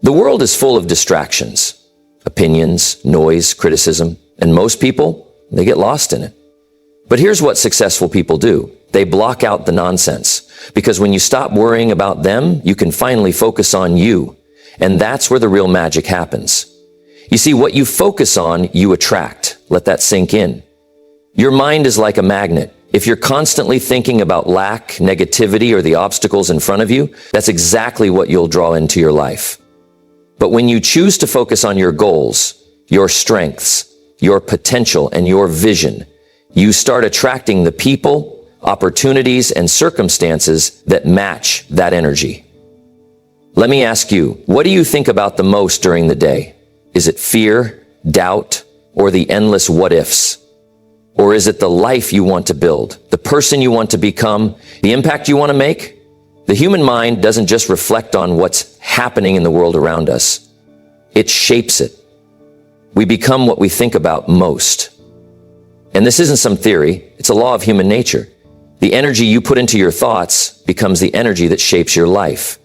The world is full of distractions, opinions, noise, criticism, and most people, they get lost in it. But here's what successful people do. They block out the nonsense, because when you stop worrying about them, you can finally focus on you. And that's where the real magic happens. You see, what you focus on, you attract. Let that sink in. Your mind is like a magnet. If you're constantly thinking about lack, negativity, or the obstacles in front of you, that's exactly what you'll draw into your life. But when you choose to focus on your goals, your strengths, your potential, and your vision, you start attracting the people, opportunities, and circumstances that match that energy. Let me ask you, what do you think about the most during the day? Is it fear, doubt, or the endless what-ifs? Or is it the life you want to build, the person you want to become, the impact you want to make? The human mind doesn't just reflect on what's happening in the world around us. It shapes it. We become what we think about most. And this isn't some theory, it's a law of human nature. The energy you put into your thoughts becomes the energy that shapes your life.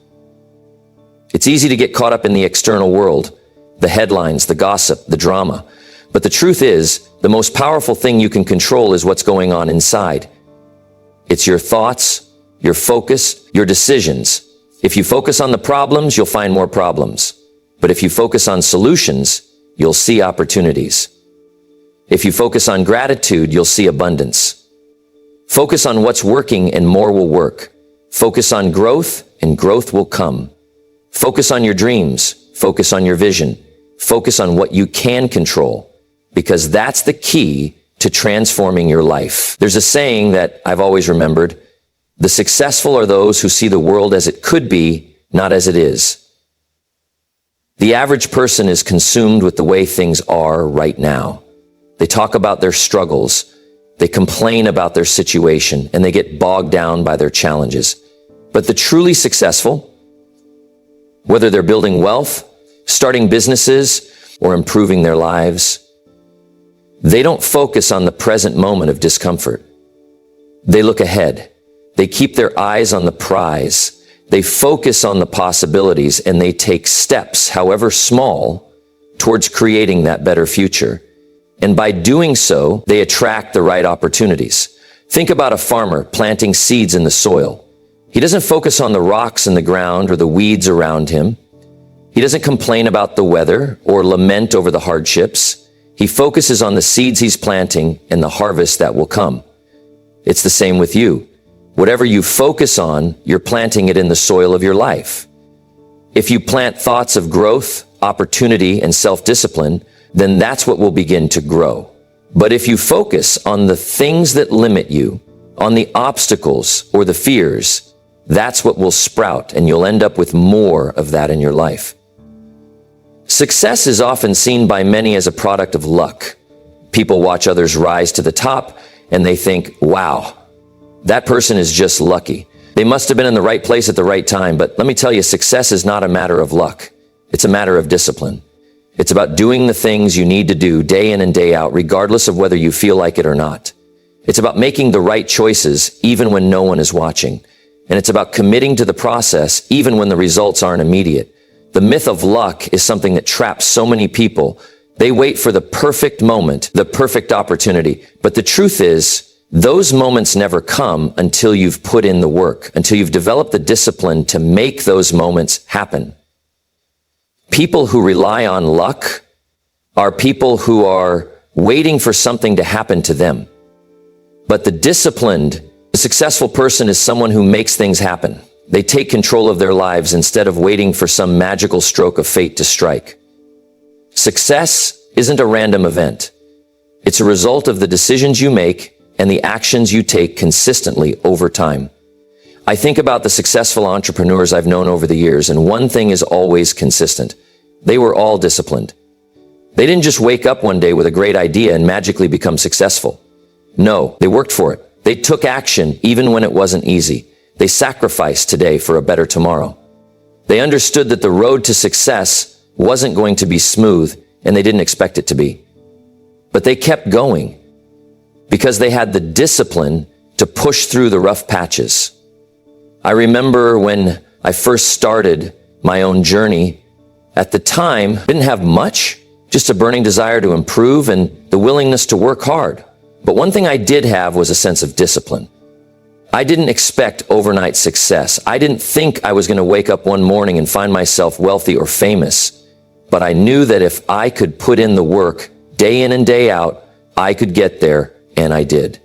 It's easy to get caught up in the external world, the headlines, the gossip, the drama. But the truth is, the most powerful thing you can control is what's going on inside. It's your thoughts, your focus, your decisions. If you focus on the problems, you'll find more problems. But if you focus on solutions, you'll see opportunities. If you focus on gratitude, you'll see abundance. Focus on what's working and more will work. Focus on growth and growth will come. Focus on your dreams. Focus on your vision. Focus on what you can control, because that's the key to transforming your life. There's a saying that I've always remembered: the successful are those who see the world as it could be, not as it is. The average person is consumed with the way things are right now. They talk about their struggles, they complain about their situation, and they get bogged down by their challenges. But the truly successful, whether they're building wealth, starting businesses, or improving their lives, they don't focus on the present moment of discomfort. They look ahead. They keep their eyes on the prize. They focus on the possibilities, and they take steps, however small, towards creating that better future. And by doing so, they attract the right opportunities. Think about a farmer planting seeds in the soil. He doesn't focus on the rocks in the ground or the weeds around him. He doesn't complain about the weather or lament over the hardships. He focuses on the seeds he's planting and the harvest that will come. It's the same with you. Whatever you focus on, you're planting it in the soil of your life. If you plant thoughts of growth, opportunity, and self-discipline, then that's what will begin to grow. But if you focus on the things that limit you, on the obstacles or the fears, that's what will sprout, and you'll end up with more of that in your life. Success is often seen by many as a product of luck. People watch others rise to the top, and they think, wow, that person is just lucky. They must have been in the right place at the right time. But let me tell you, success is not a matter of luck. It's a matter of discipline. It's about doing the things you need to do day in and day out, regardless of whether you feel like it or not. It's about making the right choices, even when no one is watching. And it's about committing to the process, even when the results aren't immediate. The myth of luck is something that traps so many people. They wait for the perfect moment, the perfect opportunity. But the truth is, those moments never come until you've put in the work, until you've developed the discipline to make those moments happen. People who rely on luck are people who are waiting for something to happen to them. But the successful person is someone who makes things happen. They take control of their lives instead of waiting for some magical stroke of fate to strike. Success isn't a random event. It's a result of the decisions you make and the actions you take consistently over time. I think about the successful entrepreneurs I've known over the years, and one thing is always consistent. They were all disciplined. They didn't just wake up one day with a great idea and magically become successful. No, they worked for it. They took action even when it wasn't easy. They sacrificed today for a better tomorrow. They understood that the road to success wasn't going to be smooth, and they didn't expect it to be. But they kept going because they had the discipline to push through the rough patches. I remember when I first started my own journey At the time, I didn't have much, just a burning desire to improve and the willingness to work hard. But one thing I did have was a sense of discipline. I didn't expect overnight success. I didn't think I was going to wake up one morning and find myself wealthy or famous. But I knew that if I could put in the work day in and day out, I could get there, and I did.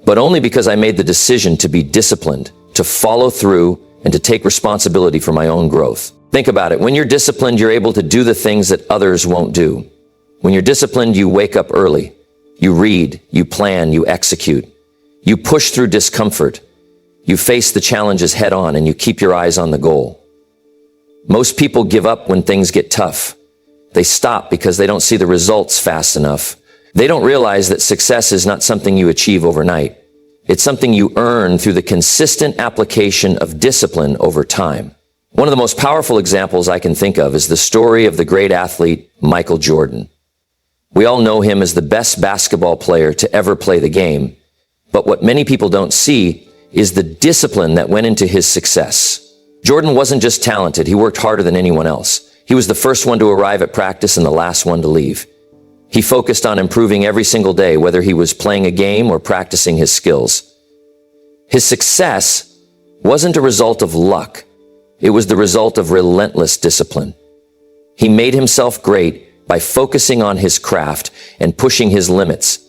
But only because I made the decision to be disciplined, to follow through, and to take responsibility for my own growth. Think about it. When you're disciplined, you're able to do the things that others won't do. When you're disciplined, you wake up early. You read, you plan, you execute. You push through discomfort. You face the challenges head on, and you keep your eyes on the goal. Most people give up when things get tough. They stop because they don't see the results fast enough. They don't realize that success is not something you achieve overnight. It's something you earn through the consistent application of discipline over time. One of the most powerful examples I can think of is the story of the great athlete Michael Jordan. We all know him as the best basketball player to ever play the game. But what many people don't see is the discipline that went into his success. Jordan wasn't just talented, he worked harder than anyone else. He was the first one to arrive at practice and the last one to leave. He focused on improving every single day, whether he was playing a game or practicing his skills. His success wasn't a result of luck. It was the result of relentless discipline. He made himself great by focusing on his craft and pushing his limits.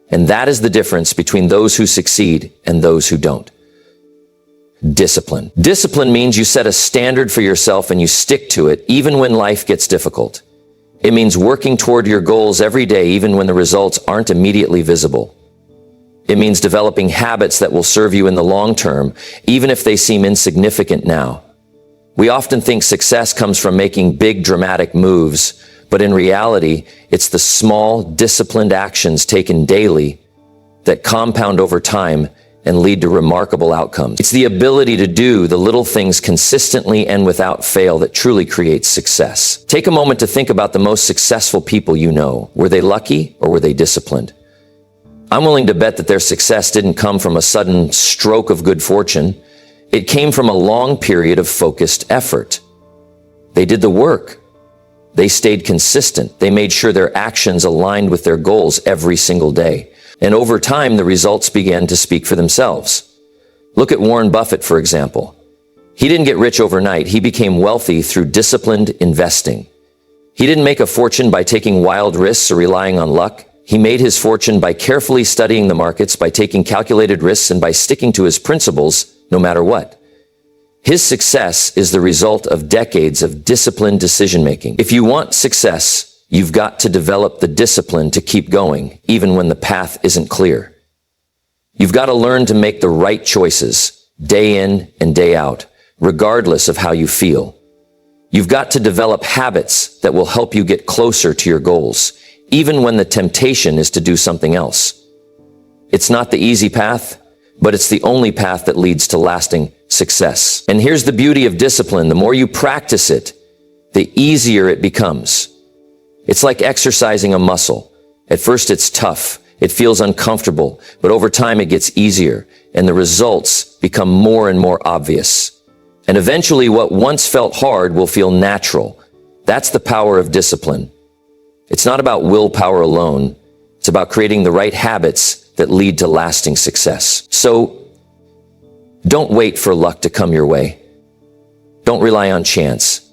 And that is the difference between those who succeed and those who don't. Discipline. Discipline means you set a standard for yourself and you stick to it even when life gets difficult. It means working toward your goals every day even when the results aren't immediately visible. It means developing habits that will serve you in the long term, even if they seem insignificant now. We often think success comes from making big dramatic moves, but in reality, it's the small, disciplined actions taken daily that compound over time and lead to remarkable outcomes. It's the ability to do the little things consistently and without fail that truly creates success. Take a moment to think about the most successful people you know. Were they lucky or were they disciplined? I'm willing to bet that their success didn't come from a sudden stroke of good fortune. It came from a long period of focused effort. They did the work. They stayed consistent. They made sure their actions aligned with their goals every single day. And over time, the results began to speak for themselves. Look at Warren Buffett, for example. He didn't get rich overnight. He became wealthy through disciplined investing. He didn't make a fortune by taking wild risks or relying on luck. He made his fortune by carefully studying the markets, by taking calculated risks, and by sticking to his principles no matter what. His success is the result of decades of disciplined decision-making. If you want success, you've got to develop the discipline to keep going, even when the path isn't clear. You've got to learn to make the right choices, day in and day out, regardless of how you feel. You've got to develop habits that will help you get closer to your goals, even when the temptation is to do something else. It's not the easy path, but it's the only path that leads to lasting success. And here's the beauty of discipline. The more you practice it, the easier it becomes. It's like exercising a muscle. At first it's tough. It feels uncomfortable, but over time it gets easier and the results become more and more obvious. And eventually what once felt hard will feel natural. That's the power of discipline. It's not about willpower alone. It's about creating the right habits that lead to lasting success. So don't wait for luck to come your way. Don't rely on chance.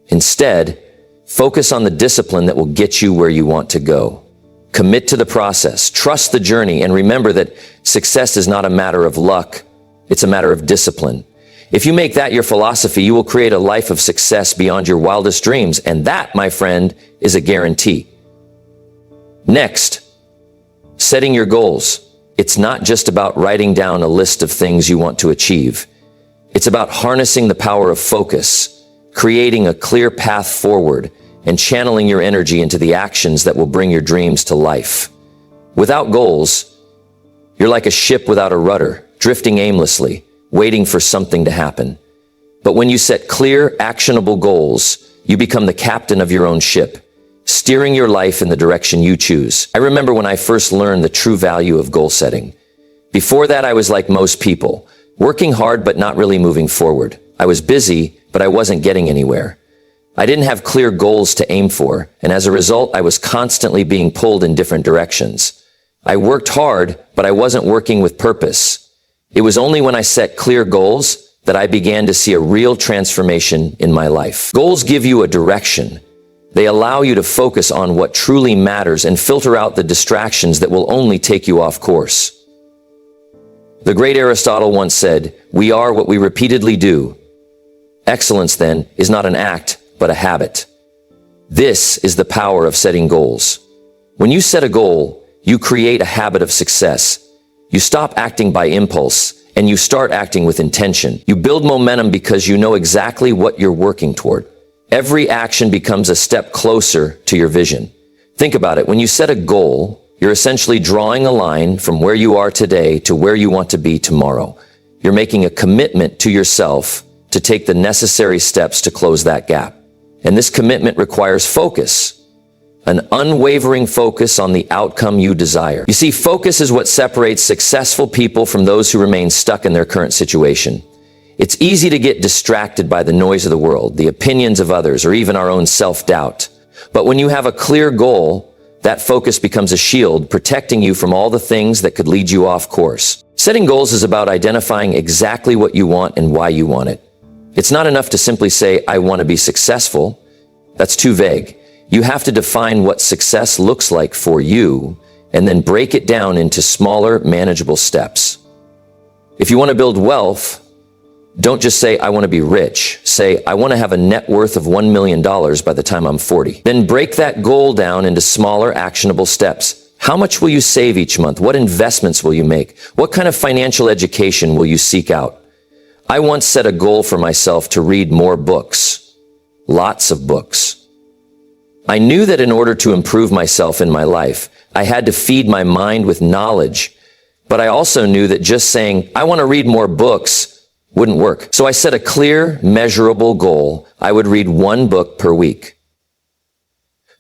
Instead, focus on the discipline that will get you where you want to go. Commit to the process, trust the journey, and remember that success is not a matter of luck. It's a matter of discipline. If you make that your philosophy, you will create a life of success beyond your wildest dreams. And that, my friend, is a guarantee. Next, setting your goals. It's not just about writing down a list of things you want to achieve. It's about harnessing the power of focus, creating a clear path forward, and channeling your energy into the actions that will bring your dreams to life. Without goals, you're like a ship without a rudder, drifting aimlessly, waiting for something to happen. But when you set clear, actionable goals, you become the captain of your own ship, steering your life in the direction you choose. I remember when I first learned the true value of goal setting. Before that, I was like most people, working hard but not really moving forward. I was busy, but I wasn't getting anywhere. I didn't have clear goals to aim for, and as a result, I was constantly being pulled in different directions. I worked hard, but I wasn't working with purpose. It was only when I set clear goals that I began to see a real transformation in my life. Goals give you a direction. They allow you to focus on what truly matters and filter out the distractions that will only take you off course. The great Aristotle once said, "We are what we repeatedly do." Excellence, then, is not an act, but a habit. This is the power of setting goals. When you set a goal, you create a habit of success. You stop acting by impulse, and you start acting with intention. You build momentum because you know exactly what you're working toward. Every action becomes a step closer to your vision. Think about it. When you set a goal, you're essentially drawing a line from where you are today to where you want to be tomorrow. You're making a commitment to yourself to take the necessary steps to close that gap. And this commitment requires focus, an unwavering focus on the outcome you desire. You see, focus is what separates successful people from those who remain stuck in their current situation. It's easy to get distracted by the noise of the world, the opinions of others, or even our own self-doubt. But when you have a clear goal, that focus becomes a shield, protecting you from all the things that could lead you off course. Setting goals is about identifying exactly what you want and why you want it. It's not enough to simply say, "I want to be successful." That's too vague. You have to define what success looks like for you and then break it down into smaller, manageable steps. If you want to build wealth, don't just say, "I want to be rich." Say, "I want to have a net worth of $1 million by the time I'm 40. Then break that goal down into smaller, actionable steps. How much will you save each month? What investments will you make? What kind of financial education will you seek out? I once set a goal for myself to read more books. Lots of books. I knew that in order to improve myself in my life, I had to feed my mind with knowledge. But I also knew that just saying, "I want to read more books," wouldn't work. So I set a clear, measurable goal. I would read one book per week.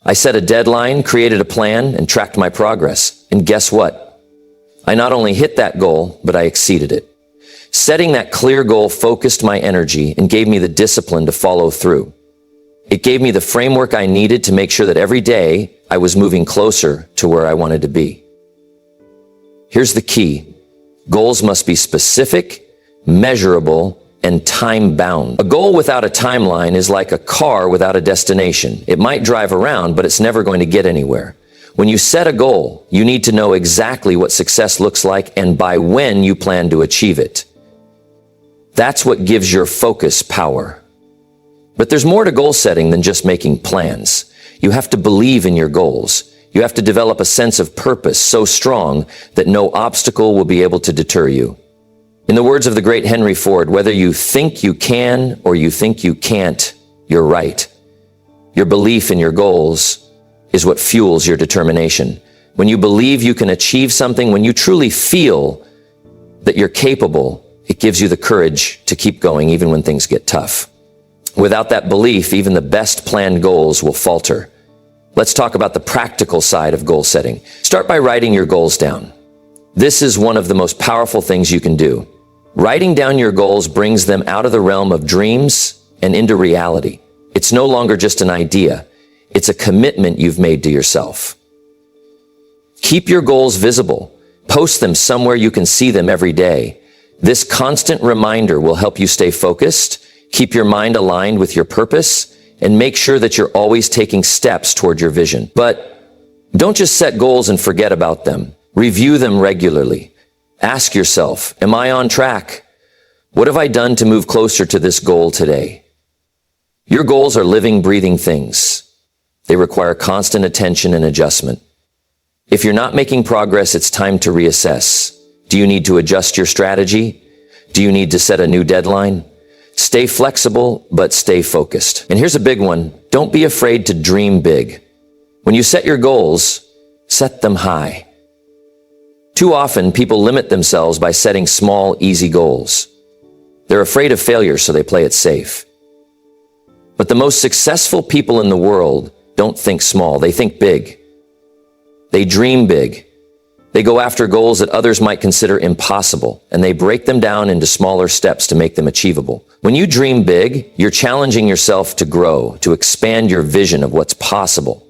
I set a deadline, created a plan, and tracked my progress. And guess what? I not only hit that goal, but I exceeded it. Setting that clear goal focused my energy and gave me the discipline to follow through. It gave me the framework I needed to make sure that every day I was moving closer to where I wanted to be. Here's the key. Goals must be specific, measurable, and time-bound. A goal without a timeline is like a car without a destination. It might drive around, but it's never going to get anywhere. When you set a goal, you need to know exactly what success looks like and by when you plan to achieve it. That's what gives your focus power. But there's more to goal setting than just making plans. You have to believe in your goals. You have to develop a sense of purpose so strong that no obstacle will be able to deter you. In the words of the great Henry Ford, whether you think you can or you think you can't, you're right. Your belief in your goals is what fuels your determination. When you believe you can achieve something, when you truly feel that you're capable, it gives you the courage to keep going even when things get tough. Without that belief, even the best planned goals will falter. Let's talk about the practical side of goal setting. Start by writing your goals down. This is one of the most powerful things you can do. Writing down your goals brings them out of the realm of dreams and into reality. It's no longer just an idea. It's a commitment you've made to yourself. Keep your goals visible. Post them somewhere you can see them every day. This constant reminder will help you stay focused, keep your mind aligned with your purpose, and make sure that you're always taking steps toward your vision. But don't just set goals and forget about them. Review them regularly. Ask yourself, am I on track? What have I done to move closer to this goal today? Your goals are living, breathing things. They require constant attention and adjustment. If you're not making progress, it's time to reassess. Do you need to adjust your strategy? Do you need to set a new deadline? Stay flexible, but stay focused. And here's a big one. Don't be afraid to dream big. When you set your goals, set them high. Too often, people limit themselves by setting small, easy goals. They're afraid of failure, so they play it safe. But the most successful people in the world don't think small. They think big. They dream big. They go after goals that others might consider impossible, and they break them down into smaller steps to make them achievable. When you dream big, you're challenging yourself to grow, to expand your vision of what's possible.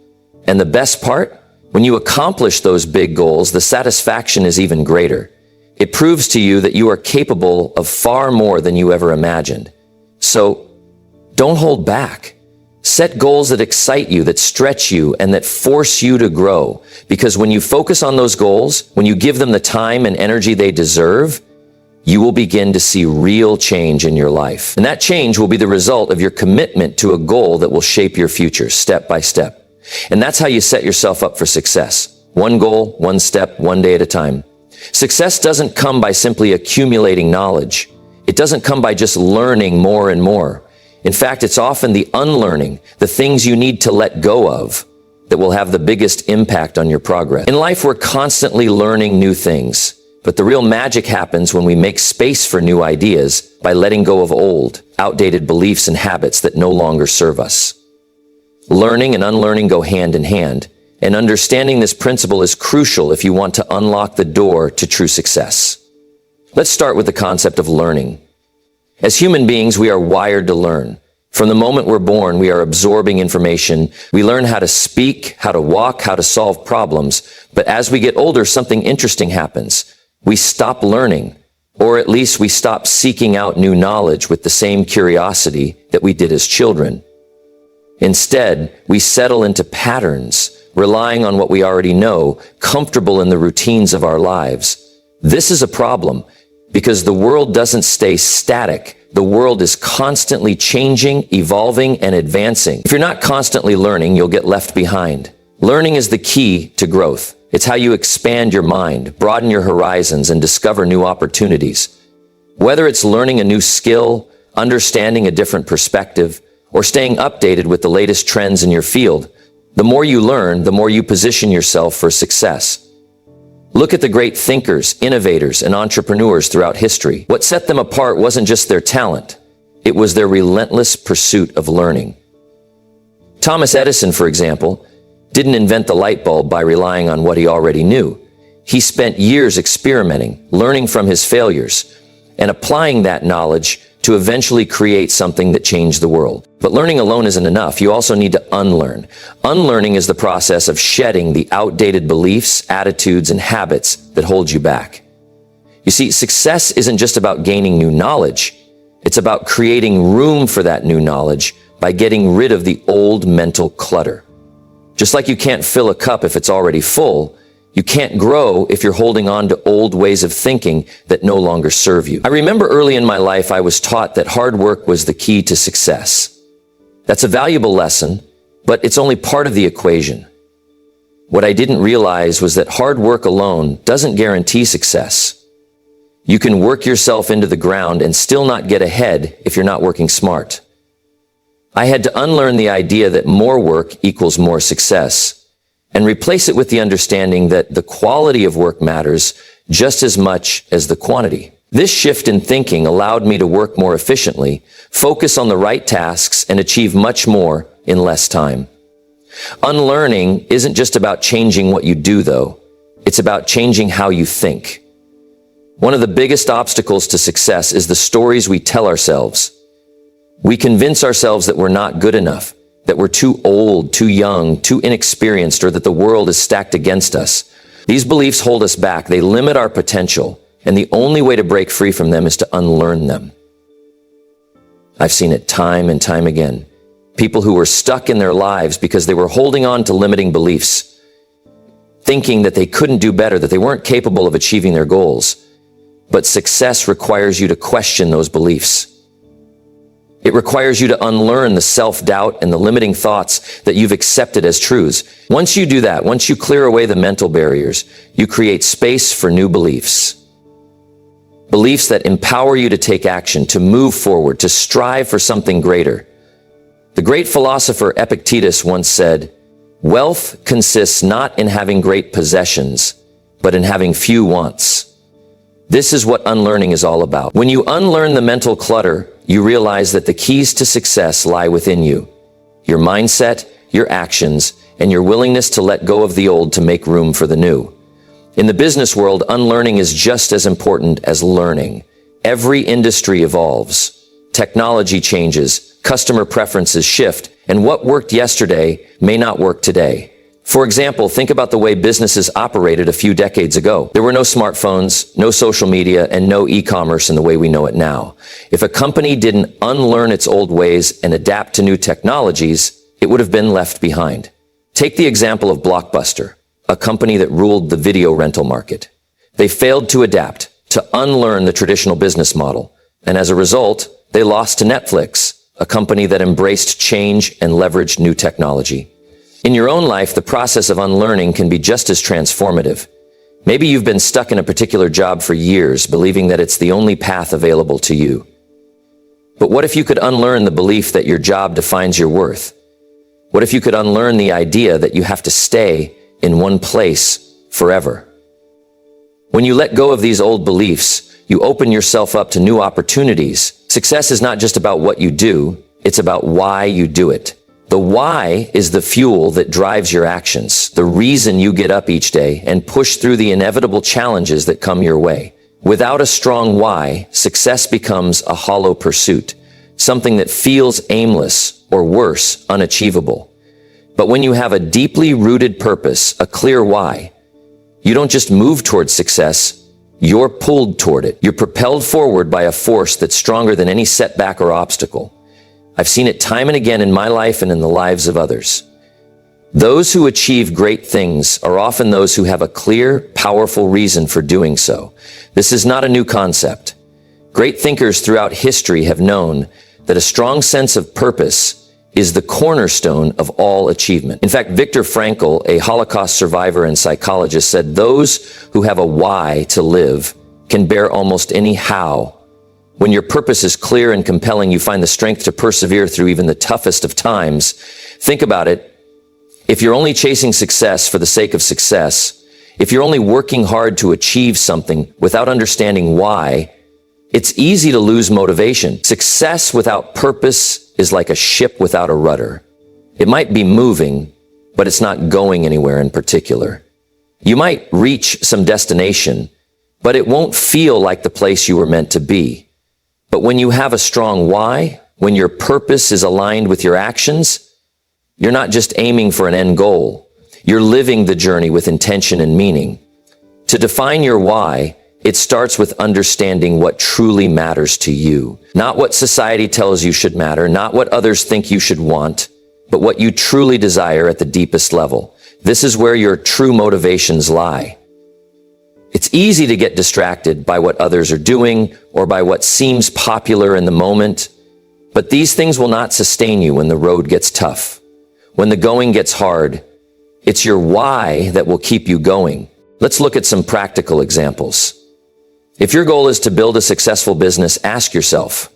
And the best part? When you accomplish those big goals, the satisfaction is even greater. It proves to you that you are capable of far more than you ever imagined. So, don't hold back. Set goals that excite you, that stretch you, and that force you to grow. Because when you focus on those goals, when you give them the time and energy they deserve, you will begin to see real change in your life. And that change will be the result of your commitment to a goal that will shape your future step by step. And that's how you set yourself up for success. One goal, one step, one day at a time. Success doesn't come by simply accumulating knowledge. It doesn't come by just learning more and more. In fact, it's often the unlearning, the things you need to let go of, that will have the biggest impact on your progress. In life, we're constantly learning new things. But the real magic happens when we make space for new ideas by letting go of old, outdated beliefs and habits that no longer serve us. Learning and unlearning go hand in hand, and understanding this principle is crucial if you want to unlock the door to true success. Let's start with the concept of learning. As human beings, we are wired to learn. From the moment we're born, we are absorbing information. We learn how to speak, how to walk, how to solve problems. But as we get older, something interesting happens. We stop learning, or at least we stop seeking out new knowledge with the same curiosity that we did as children. Instead, we settle into patterns, relying on what we already know, comfortable in the routines of our lives. This is a problem because the world doesn't stay static. The world is constantly changing, evolving, and advancing. If you're not constantly learning, you'll get left behind. Learning is the key to growth. It's how you expand your mind, broaden your horizons, and discover new opportunities. Whether it's learning a new skill, understanding a different perspective, or staying updated with the latest trends in your field, the more you learn, the more you position yourself for success. Look at the great thinkers, innovators, and entrepreneurs throughout history. What set them apart wasn't just their talent. It was their relentless pursuit of learning. Thomas Edison, for example, didn't invent the light bulb by relying on what he already knew. He spent years experimenting, learning from his failures, and applying that knowledge to eventually create something that changed the world. But learning alone isn't enough. You also need to unlearn. Unlearning is the process of shedding the outdated beliefs, attitudes, and habits that hold you back. You see, success isn't just about gaining new knowledge. It's about creating room for that new knowledge by getting rid of the old mental clutter. Just like you can't fill a cup if it's already full, you can't grow if you're holding on to old ways of thinking that no longer serve you. I remember early in my life, I was taught that hard work was the key to success. That's a valuable lesson, but it's only part of the equation. What I didn't realize was that hard work alone doesn't guarantee success. You can work yourself into the ground and still not get ahead if you're not working smart. I had to unlearn the idea that more work equals more success and replace it with the understanding that the quality of work matters just as much as the quantity. This shift in thinking allowed me to work more efficiently, focus on the right tasks, and achieve much more in less time. Unlearning isn't just about changing what you do, though. It's about changing how you think. One of the biggest obstacles to success is the stories we tell ourselves. We convince ourselves that we're not good enough, that we're too old, too young, too inexperienced, or that the world is stacked against us. These beliefs hold us back. They limit our potential, and the only way to break free from them is to unlearn them. I've seen it time and time again. People who were stuck in their lives because they were holding on to limiting beliefs, thinking that they couldn't do better, that they weren't capable of achieving their goals. But success requires you to question those beliefs. It requires you to unlearn the self-doubt and the limiting thoughts that you've accepted as truths. Once you do that, once you clear away the mental barriers, you create space for new beliefs. Beliefs that empower you to take action, to move forward, to strive for something greater. The great philosopher Epictetus once said, "Wealth consists not in having great possessions, but in having few wants." This is what unlearning is all about. When you unlearn the mental clutter, you realize that the keys to success lie within you. Your mindset, your actions, and your willingness to let go of the old to make room for the new. In the business world, unlearning is just as important as learning. Every industry evolves. technology changes, customer preferences shift, and what worked yesterday may not work today. For example, think about the way businesses operated a few decades ago. There were no smartphones, no social media, and no e-commerce in the way we know it now. If a company didn't unlearn its old ways and adapt to new technologies, it would have been left behind. Take the example of Blockbuster, a company that ruled the video rental market. They failed to adapt, to unlearn the traditional business model, and as a result, they lost to Netflix, a company that embraced change and leveraged new technology. In your own life, the process of unlearning can be just as transformative. Maybe you've been stuck in a particular job for years, believing that it's the only path available to you. But what if you could unlearn the belief that your job defines your worth? What if you could unlearn the idea that you have to stay in one place forever? When you let go of these old beliefs, you open yourself up to new opportunities. Success is not just about what you do, it's about why you do it. The why is the fuel that drives your actions, the reason you get up each day and push through the inevitable challenges that come your way. Without a strong why, success becomes a hollow pursuit, something that feels aimless or worse, unachievable. But when you have a deeply rooted purpose, a clear why, you don't just move towards success, you're pulled toward it. You're propelled forward by a force that's stronger than any setback or obstacle. I've seen it time and again in my life and in the lives of others. Those who achieve great things are often those who have a clear, powerful reason for doing so. This is not a new concept. Great thinkers throughout history have known that a strong sense of purpose is the cornerstone of all achievement. In fact, Viktor Frankl, a Holocaust survivor and psychologist, said those who have a why to live can bear almost any how. When your purpose is clear and compelling, you find the strength to persevere through even the toughest of times. Think about it. If you're only chasing success for the sake of success, if you're only working hard to achieve something without understanding why, it's easy to lose motivation. Success without purpose is like a ship without a rudder. It might be moving, but it's not going anywhere in particular. You might reach some destination, but it won't feel like the place you were meant to be. But when you have a strong why, when your purpose is aligned with your actions, you're not just aiming for an end goal. You're living the journey with intention and meaning. To define your why, it starts with understanding what truly matters to you. Not what society tells you should matter, not what others think you should want, but what you truly desire at the deepest level. This is where your true motivations lie. It's easy to get distracted by what others are doing or by what seems popular in the moment, but these things will not sustain you when the road gets tough. When the going gets hard, it's your why that will keep you going. Let's look at some practical examples. If your goal is to build a successful business, ask yourself,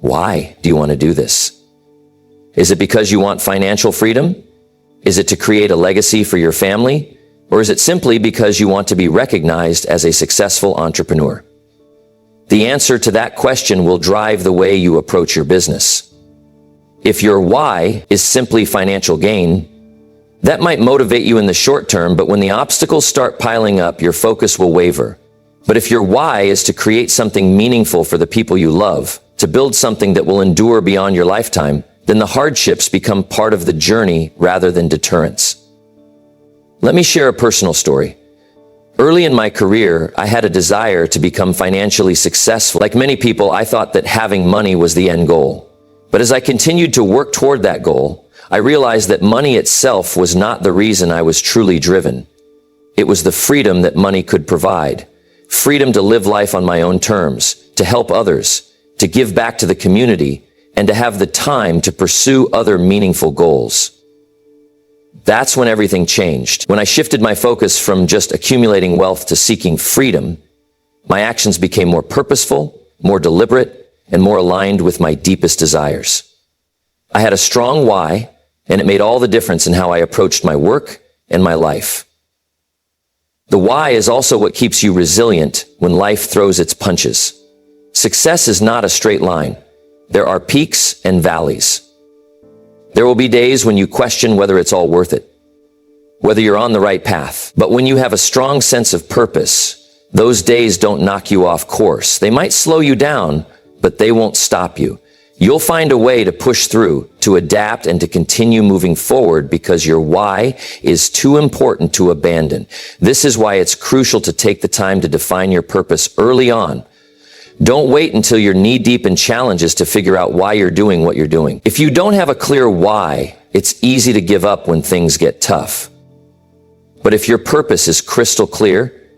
why do you want to do this? Is it because you want financial freedom? Is it to create a legacy for your family? Or is it simply because you want to be recognized as a successful entrepreneur? The answer to that question will drive the way you approach your business. If your why is simply financial gain, that might motivate you in the short term, but when the obstacles start piling up, your focus will waver. But if your why is to create something meaningful for the people you love, to build something that will endure beyond your lifetime, then the hardships become part of the journey rather than deterrents. Let me share a personal story. Early in my career, I had a desire to become financially successful. Like many people, I thought that having money was the end goal. But as I continued to work toward that goal, I realized that money itself was not the reason I was truly driven. It was the freedom that money could provide. Freedom to live life on my own terms, to help others, to give back to the community, and to have the time to pursue other meaningful goals. That's when everything changed. When I shifted my focus from just accumulating wealth to seeking freedom, my actions became more purposeful, more deliberate, and more aligned with my deepest desires. I had a strong why, and it made all the difference in how I approached my work and my life. The why is also what keeps you resilient when life throws its punches. Success is not a straight line. There are peaks and valleys. There will be days when you question whether it's all worth it, whether you're on the right path. But when you have a strong sense of purpose, those days don't knock you off course. They might slow you down, but they won't stop you. You'll find a way to push through, to adapt, and to continue moving forward because your why is too important to abandon. This is why it's crucial to take the time to define your purpose early on. Don't wait until you're knee-deep in challenges to figure out why you're doing what you're doing. If you don't have a clear why, it's easy to give up when things get tough. But if your purpose is crystal clear,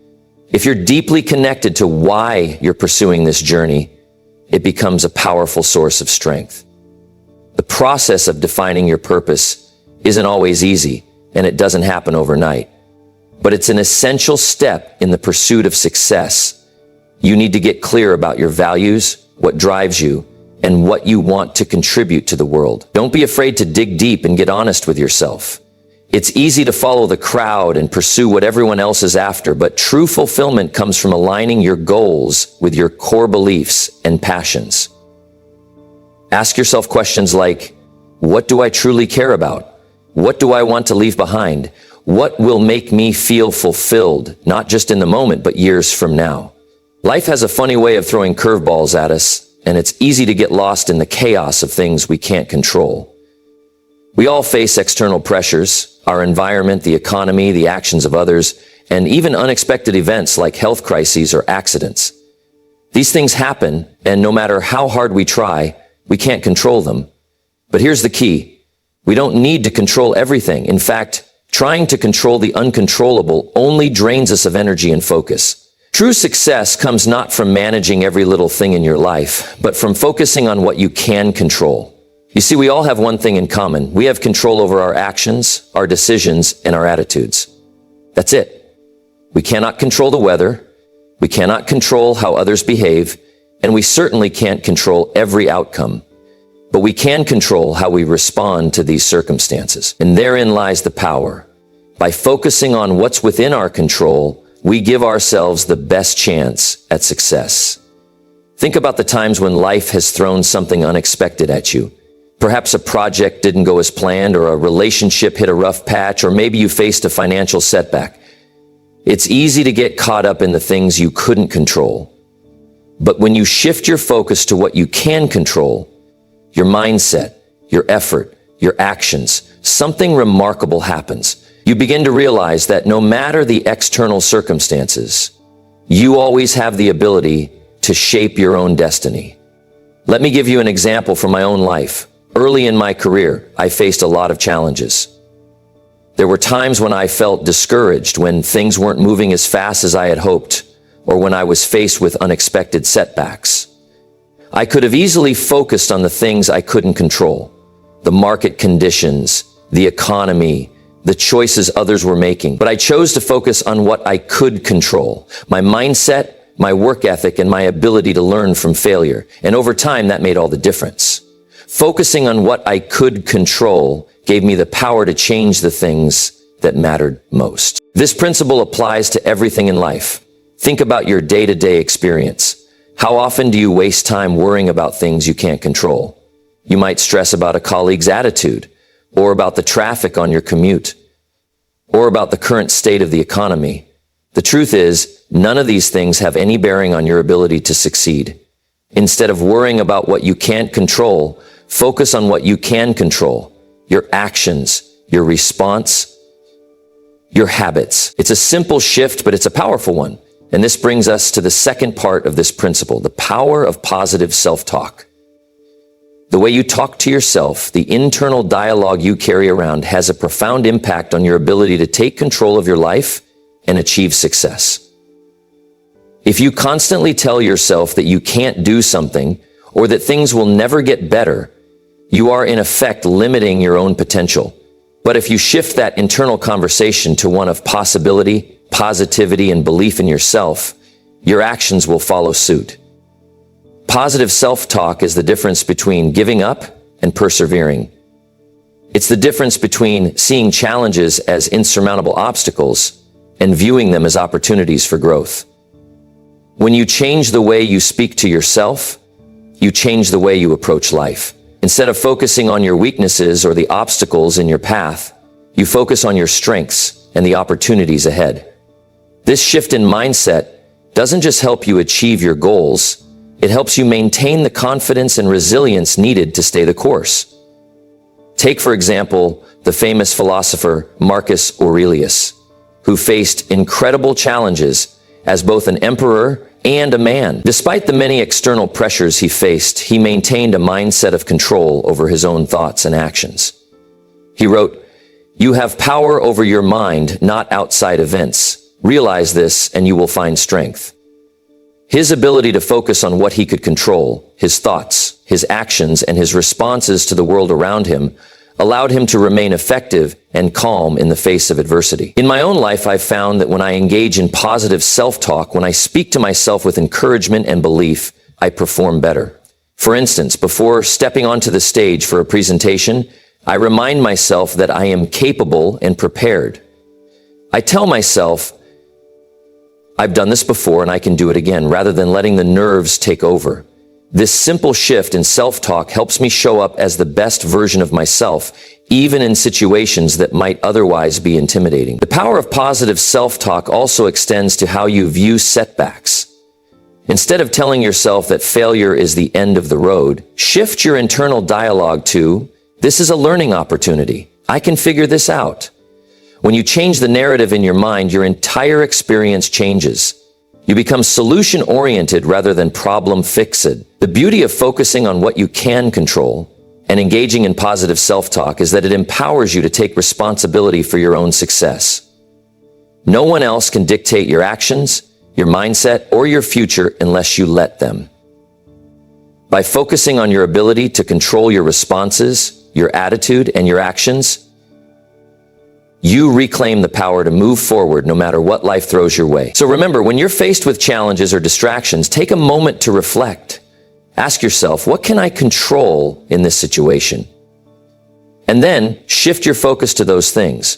if you're deeply connected to why you're pursuing this journey, it becomes a powerful source of strength. The process of defining your purpose isn't always easy, and it doesn't happen overnight. But it's an essential step in the pursuit of success. You need to get clear about your values, what drives you, and what you want to contribute to the world. Don't be afraid to dig deep and get honest with yourself. It's easy to follow the crowd and pursue what everyone else is after, but true fulfillment comes from aligning your goals with your core beliefs and passions. Ask yourself questions like, what do I truly care about? What do I want to leave behind? What will make me feel fulfilled, not just in the moment, but years from now? Life has a funny way of throwing curveballs at us, and it's easy to get lost in the chaos of things we can't control. We all face external pressures, our environment, the economy, the actions of others, and even unexpected events like health crises or accidents. These things happen, and no matter how hard we try, we can't control them. But here's the key. We don't need to control everything. In fact, trying to control the uncontrollable only drains us of energy and focus. True success comes not from managing every little thing in your life, but from focusing on what you can control. You see, we all have one thing in common. We have control over our actions, our decisions, and our attitudes. That's it. We cannot control the weather. We cannot control how others behave, and we certainly can't control every outcome. But we can control how we respond to these circumstances. And therein lies the power. By focusing on what's within our control, we give ourselves the best chance at success. Think about the times when life has thrown something unexpected at you. Perhaps a project didn't go as planned, or a relationship hit a rough patch, or maybe you faced a financial setback. It's easy to get caught up in the things you couldn't control. But when you shift your focus to what you can control, your mindset, your effort, your actions, something remarkable happens. You begin to realize that no matter the external circumstances, you always have the ability to shape your own destiny. Let me give you an example from my own life. Early in my career, I faced a lot of challenges. There were times when I felt discouraged, when things weren't moving as fast as I had hoped, or when I was faced with unexpected setbacks. I could have easily focused on the things I couldn't control, the market conditions, the economy, the choices others were making. But I chose to focus on what I could control, my mindset, my work ethic, and my ability to learn from failure. And over time, that made all the difference. Focusing on what I could control gave me the power to change the things that mattered most. This principle applies to everything in life. Think about your day-to-day experience. How often do you waste time worrying about things you can't control? You might stress about a colleague's attitude, or about the traffic on your commute, or about the current state of the economy. The truth is, none of these things have any bearing on your ability to succeed. Instead of worrying about what you can't control, focus on what you can control, your actions, your response, your habits. It's a simple shift, but it's a powerful one. And this brings us to the second part of this principle, the power of positive self-talk. The way you talk to yourself, the internal dialogue you carry around, has a profound impact on your ability to take control of your life and achieve success. If you constantly tell yourself that you can't do something, or that things will never get better, you are in effect limiting your own potential. But if you shift that internal conversation to one of possibility, positivity, and belief in yourself, your actions will follow suit. Positive self-talk is the difference between giving up and persevering. It's the difference between seeing challenges as insurmountable obstacles and viewing them as opportunities for growth. When you change the way you speak to yourself, you change the way you approach life. Instead of focusing on your weaknesses or the obstacles in your path, you focus on your strengths and the opportunities ahead. This shift in mindset doesn't just help you achieve your goals, It helps you maintain the confidence and resilience needed to stay the course. Take, for example, the famous philosopher Marcus Aurelius, who faced incredible challenges as both an emperor and a man. Despite the many external pressures he faced, he maintained a mindset of control over his own thoughts and actions. He wrote, "You have power over your mind, not outside events. Realize this and you will find strength." His ability to focus on what he could control, his thoughts, his actions, and his responses to the world around him, allowed him to remain effective and calm in the face of adversity. In my own life, I've found that when I engage in positive self-talk, when I speak to myself with encouragement and belief, I perform better. For instance, before stepping onto the stage for a presentation, I remind myself that I am capable and prepared. I tell myself, I've done this before and I can do it again, rather than letting the nerves take over. This simple shift in self-talk helps me show up as the best version of myself, even in situations that might otherwise be intimidating. The power of positive self-talk also extends to how you view setbacks. Instead of telling yourself that failure is the end of the road, shift your internal dialogue to, "This is a learning opportunity. I can figure this out." When you change the narrative in your mind, your entire experience changes. You become solution-oriented rather than problem-fixed. The beauty of focusing on what you can control and engaging in positive self-talk is that it empowers you to take responsibility for your own success. No one else can dictate your actions, your mindset, or your future unless you let them. By focusing on your ability to control your responses, your attitude, and your actions, you reclaim the power to move forward no matter what life throws your way. So remember, when you're faced with challenges or distractions, take a moment to reflect. Ask yourself, what can I control in this situation? And then shift your focus to those things.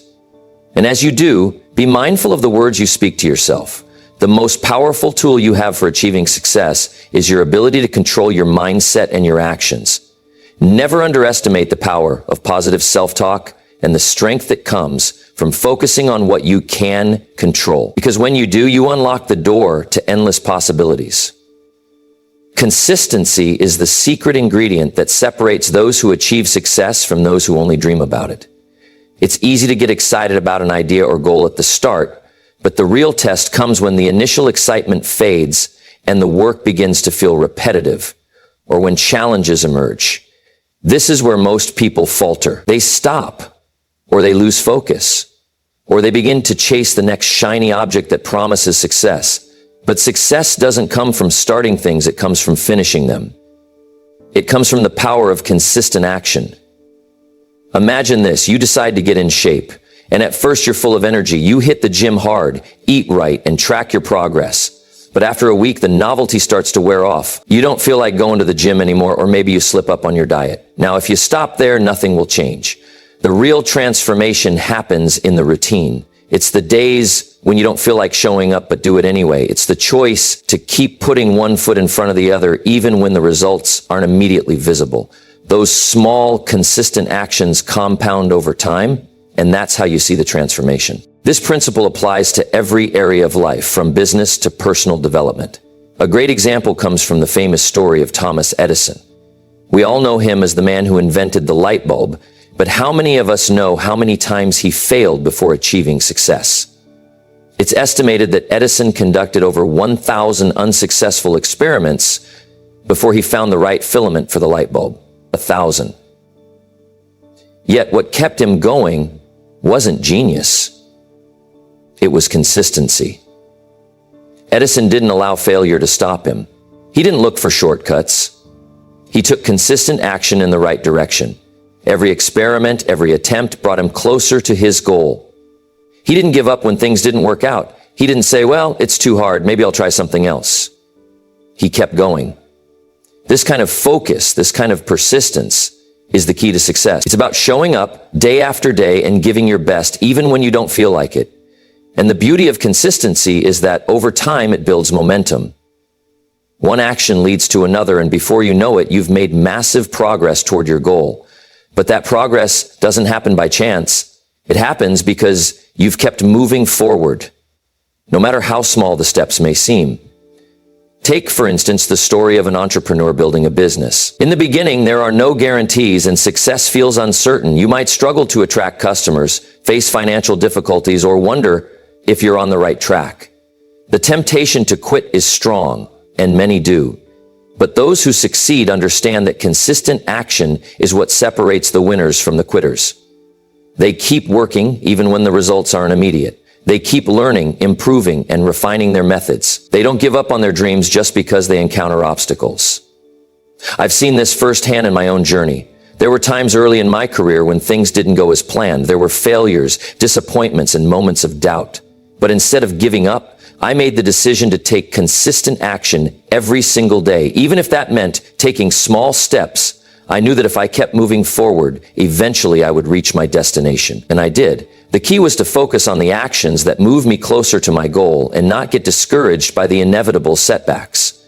And as you do, be mindful of the words you speak to yourself. The most powerful tool you have for achieving success is your ability to control your mindset and your actions. Never underestimate the power of positive self-talk and the strength that comes from focusing on what you can control. Because when you do, you unlock the door to endless possibilities. Consistency is the secret ingredient that separates those who achieve success from those who only dream about it. It's easy to get excited about an idea or goal at the start, but the real test comes when the initial excitement fades and the work begins to feel repetitive, or when challenges emerge. This is where most people falter. They stop, or they lose focus, or they begin to chase the next shiny object that promises success. But success doesn't come from starting things, it comes from finishing them. It comes from the power of consistent action. Imagine this, you decide to get in shape, and at first you're full of energy. You hit the gym hard, eat right, and track your progress. But after a week, the novelty starts to wear off. You don't feel like going to the gym anymore, or maybe you slip up on your diet. Now, if you stop there, nothing will change. The real transformation happens in the routine. It's the days when you don't feel like showing up but do it anyway. It's the choice to keep putting one foot in front of the other even when the results aren't immediately visible. Those small, consistent actions compound over time, and that's how you see the transformation. This principle applies to every area of life, from business to personal development. A great example comes from the famous story of Thomas Edison. We all know him as the man who invented the light bulb, but how many of us know how many times he failed before achieving success? It's estimated that Edison conducted over 1,000 unsuccessful experiments before he found the right filament for the light bulb. 1,000. Yet what kept him going wasn't genius. It was consistency. Edison didn't allow failure to stop him. He didn't look for shortcuts. He took consistent action in the right direction. Every experiment, every attempt brought him closer to his goal. He didn't give up when things didn't work out. He didn't say, well, it's too hard, maybe I'll try something else. He kept going. This kind of focus, this kind of persistence is the key to success. It's about showing up day after day and giving your best, even when you don't feel like it. And the beauty of consistency is that over time it builds momentum. One action leads to another, and before you know it, you've made massive progress toward your goal. But that progress doesn't happen by chance. It happens because you've kept moving forward, no matter how small the steps may seem. Take, for instance, the story of an entrepreneur building a business. In the beginning, there are no guarantees and success feels uncertain. You might struggle to attract customers, face financial difficulties, or wonder if you're on the right track. The temptation to quit is strong, and many do. But those who succeed understand that consistent action is what separates the winners from the quitters. They keep working even when the results aren't immediate. They keep learning, improving, and refining their methods. They don't give up on their dreams just because they encounter obstacles. I've seen this firsthand in my own journey. There were times early in my career when things didn't go as planned. There were failures, disappointments, and moments of doubt. But instead of giving up, I made the decision to take consistent action every single day. Even if that meant taking small steps, I knew that if I kept moving forward, eventually I would reach my destination. And I did. The key was to focus on the actions that move me closer to my goal and not get discouraged by the inevitable setbacks.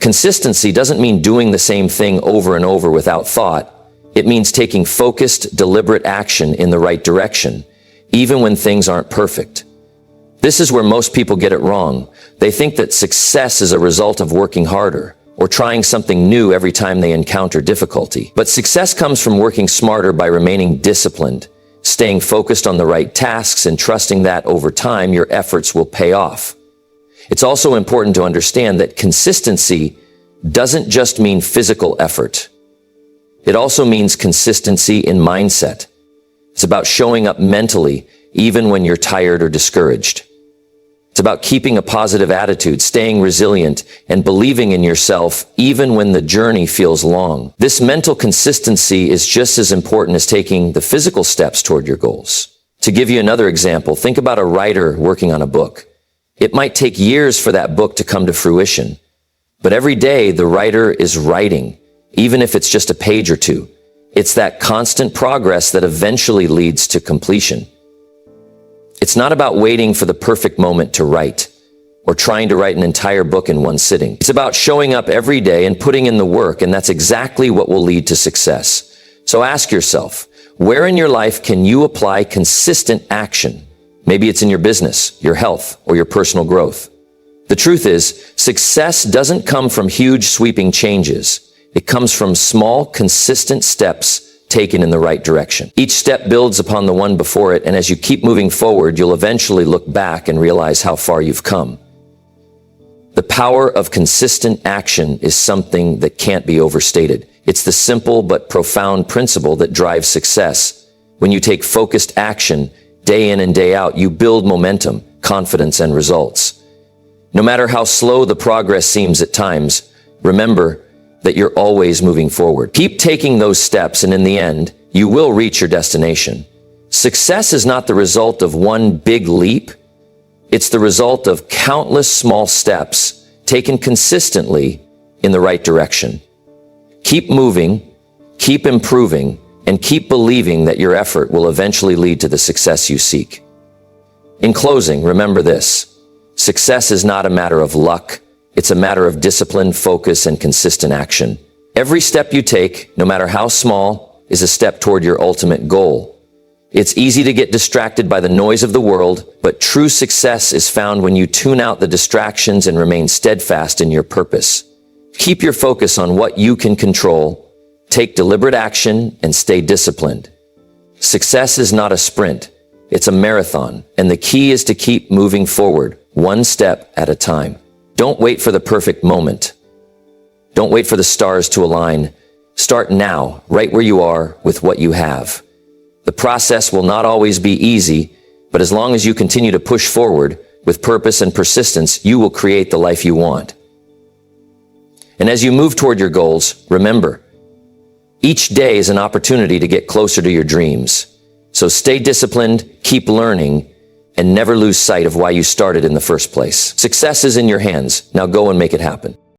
Consistency doesn't mean doing the same thing over and over without thought. It means taking focused, deliberate action in the right direction, even when things aren't perfect. This is where most people get it wrong. They think that success is a result of working harder or trying something new every time they encounter difficulty. But success comes from working smarter by remaining disciplined, staying focused on the right tasks, and trusting that over time your efforts will pay off. It's also important to understand that consistency doesn't just mean physical effort. It also means consistency in mindset. It's about showing up mentally even when you're tired or discouraged. It's about keeping a positive attitude, staying resilient, and believing in yourself even when the journey feels long. This mental consistency is just as important as taking the physical steps toward your goals. To give you another example, think about a writer working on a book. It might take years for that book to come to fruition, but every day the writer is writing, even if it's just a page or two. It's that constant progress that eventually leads to completion. It's not about waiting for the perfect moment to write or trying to write an entire book in one sitting. It's about showing up every day and putting in the work, and that's exactly what will lead to success. So ask yourself, where in your life can you apply consistent action? Maybe it's in your business, your health, or your personal growth. The truth is, success doesn't come from huge sweeping changes. It comes from small, consistent steps taken in the right direction. Each step builds upon the one before it, and as you keep moving forward, you'll eventually look back and realize how far you've come. The power of consistent action is something that can't be overstated. It's the simple but profound principle that drives success. When you take focused action, day in and day out, you build momentum, confidence, and results. No matter how slow the progress seems at times, remember that you're always moving forward. Keep taking those steps, and in the end, you will reach your destination. Success is not the result of one big leap. It's the result of countless small steps taken consistently in the right direction. Keep moving, keep improving, and keep believing that your effort will eventually lead to the success you seek. In closing, remember this: success is not a matter of luck. It's a matter of discipline, focus, and consistent action. Every step you take, no matter how small, is a step toward your ultimate goal. It's easy to get distracted by the noise of the world, but true success is found when you tune out the distractions and remain steadfast in your purpose. Keep your focus on what you can control, take deliberate action, and stay disciplined. Success is not a sprint. It's a marathon, and the key is to keep moving forward, one step at a time. Don't wait for the perfect moment. Don't wait for the stars to align. Start now, right where you are, with what you have. The process will not always be easy, but as long as you continue to push forward with purpose and persistence, you will create the life you want. And as you move toward your goals, remember, each day is an opportunity to get closer to your dreams. So stay disciplined, keep learning, and never lose sight of why you started in the first place. Success is in your hands. Now go and make it happen.